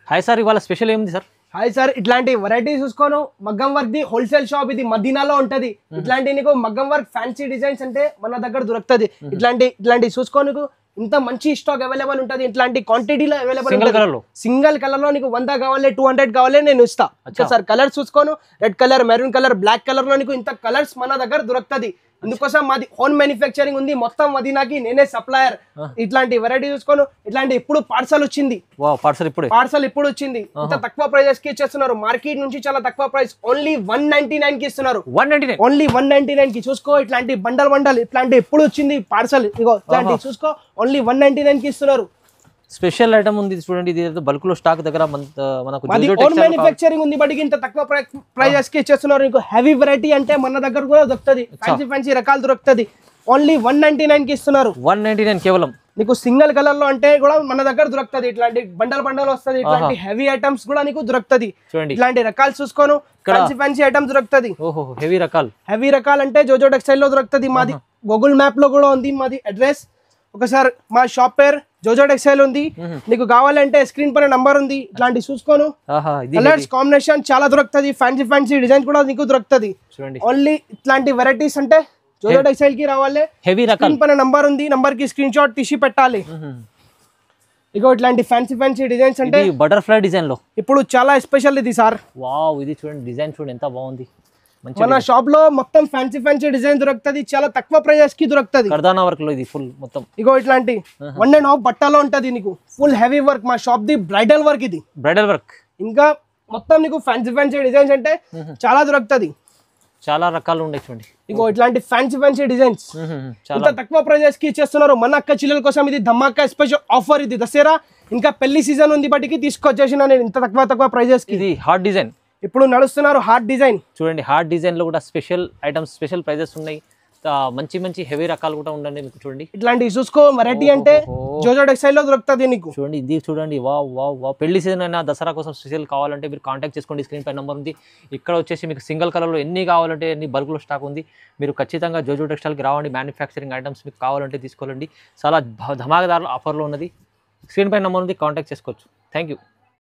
Hi sir, ఇవాళ special ఏంది sir? Hi sir, ఇట్లాంటి వెరైటీ చూసుకోను మగ్గం వర్క్ ది హోల్సేల్ షాప్ ఇది మదీనాలో ఉంటది. ఇట్లాంటి నీకు మగ్గం వర్క్ ఫ్యాన్సీ డిజైన్స్ అంటే మన దగ్గర దొరుకుతుంది. ఇట్లాంటి చూసుకో నీకు ఇంత మంచి స్టాక్ అవైలబుల్ ఉంటుంది. ఇట్లాంటి క్వాంటిటీలో అవైలబుల్ సింగిల్ కలర్ లో నీకు 100 కావాలి 200 కావాలి నేను ఇస్తా. సార్ కలర్ చూసుకోను, red colour, maroon colour, black colour లో నీకు ఇంత కలర్స్ మన దగ్గర దొరుకుతుంది. ఇందుకోసం మాది ఓన్ మ్యానుఫ్యాక్చరింగ్ ఉంది, మొత్తం మదీనాకి నేనే సప్లయర్. ఇట్లాంటి వెరైటీ చూసుకోను, ఇట్లాంటి ఇప్పుడు పార్సల్ వచ్చింది. పార్సల్ ఇప్పుడు వచ్చింది. ఇంత తక్కువ ప్రైజెస్ కి ఇచ్చేస్తున్నారు. మార్కెట్ నుంచి చాలా తక్కువ ప్రైస్, ఓన్లీ 199 కి ఇస్తున్నారు. ఓన్లీ 199 కి చూసుకో. ఇట్లాంటి బండల్ ఇట్లాంటి ఇప్పుడు వచ్చింది పార్సల్. ఇగో ఇట్లాంటి చూసుకో, ఓన్లీ 199 కి ఇస్తున్నారు. స్పెషల్ ఐటమ్ ఉంది చూడండి. ఇది బల్క్ లో స్టాక్ దగ్గర మనకు ఓన్ మ్యానుఫ్యాక్చరింగ్ ఉంది, బట్ ఇంత తక్కువ ప్రైజెస్ కి ఇచ్చేస్తున్నారు. నీకు హెవీ వెరైటీ అంటే మన దగ్గర కూడా దొరుకుతుంది. ఫ్యాన్సీ రకాలు దొరుకుతుంది. ఓన్లీ 199 కి ఇస్తున్నారు. 199 కేవలం. నీకు సింగిల్ కలర్ లో అంటే కూడా మన దగ్గర దొరుకుతుంది. ఇట్లాంటి బండల్ వస్తుంది. ఇట్లాంటి హెవీ ఐటమ్స్ కూడా నీకు దొరుకుతుంది. ఇట్లాంటి రకాలు చూసుకోను, ఫ్యాన్సీ ఐటమ్స్ దొరుకుతుంది. హెవీ రకాలు అంటే జోజో టెక్స్టైల్ లో దొరుకుతుంది. మాది గూగుల్ మ్యాప్ లో కూడా ఉంది మాది అడ్రస్. ఒకసారి మా షాప్ పేరు జోజో టెక్స్టైల్ ఉంది. నీకు కావాలంటే స్క్రీన్ పైన నంబర్ ఉంది. ఇట్లాంటి చూసుకోను, కలర్స్ కాంబినేషన్ చాలా దొరుకుతుంది. ఫ్యాన్సీ డిజైన్ కూడా నీకు దొరుకుతుంది. ఓన్లీ ఇట్లాంటి వెరైటీస్ అంటే జోజో టెక్స్టైల్ కి రావాలి. స్క్రీన్ పైన నంబర్ ఉంది, నంబర్ కి స్క్రీన్ షాట్ తీసి పెట్టాలి. ఇగో ఇట్లాంటి ఫ్యాన్సీ డిజైన్స్ అంటే బటర్ఫ్లై డిజైన్ లో ఇప్పుడు చాలా స్పెషల్ ఇది సార్. వావ్, ఇది చూడండి, డిజైన్ చూడండి ఎంత బాగుంది. మన షాప్ లో మొత్తం ఫ్యాన్సీ డిజైన్ దొరుకుతుంది. చాలా తక్కువ ప్రైజెస్ కి దొరుకుతుంది. కర్దానా వర్క్ లో ఇది ఫుల్ మొత్తం. ఇగో ఇట్లాంటి 1.5 బట్టలో ఉంటది. నీకు ఫుల్ హెవీ వర్క్. మా షాప్ ది బ్రైడల్ వర్క్. ఇది బ్రైడల్ వర్క్. ఇంకా మొత్తం నీకు ఫ్యాన్సీ డిజైన్స్ అంటే చాలా దొరుకుతుంది. చాలా రకాలు ఉన్నాయి చూడండి. ఇగో ఇట్లాంటి ఫ్యాన్సీ డిజైన్స్ ఇంత తక్కువ ప్రైజెస్ కి ఇచ్చేస్తున్నారు. మన అక్క చిల్లల కోసం ఇది ధమాకా స్పెషల్ ఆఫర్. ఇది దసరా ఇంకా పెళ్లి సీజన్ ఉంది, బట్టికి తీసుకొచ్చేసిన నేను ఇంత తక్కువ ప్రైజెస్ కి. ఇది హార్ట్ డిజైన్ ఇప్పుడు నడుస్తున్నారు. హార్ట్ డిజైన్ చూడండి. హార్ట్ డిజైన్ లో కూడా స్పెషల్ ఐటమ్స్, స్పెషల్ ప్రైజెస్ ఉన్నాయి. మంచి హెవీ రకాలు కూడా ఉండండి మీకు. చూడండి ఇట్లాంటి చూసుకో. వెరైటీ అంటే జోజో టెక్స్టైల్ లో దొరుకుతుంది నీకు. చూడండి, ఇది చూడండి. వావ్. పెళ్లి సీజన్ అయినా దసరా కోసం స్పెషల్ కావాలంటే మీరు కాంటాక్ట్ చేసుకోండి. స్క్రీన్ పై నెంబర్ ఉంది. ఇక్కడ వచ్చేసి మీకు సింగిల్ కలర్ లో ఎన్ని కావాలంటే ఎన్ని బల్క్ లో స్టాక్ ఉంది. మీరు ఖచ్చితంగా జోజో టెక్స్టైల్ కి రావండి. మ్యానుఫ్యాక్చరింగ్ ఐటమ్స్ మీకు కావాలంటే తీసుకోవాలండి. చాలా ధమాకేదారుల ఆఫర్లో ఉన్నది. స్క్రీన్ పై నెంబర్ ఉంది, కాంటాక్ట్ చేసుకోవచ్చు. Thank you.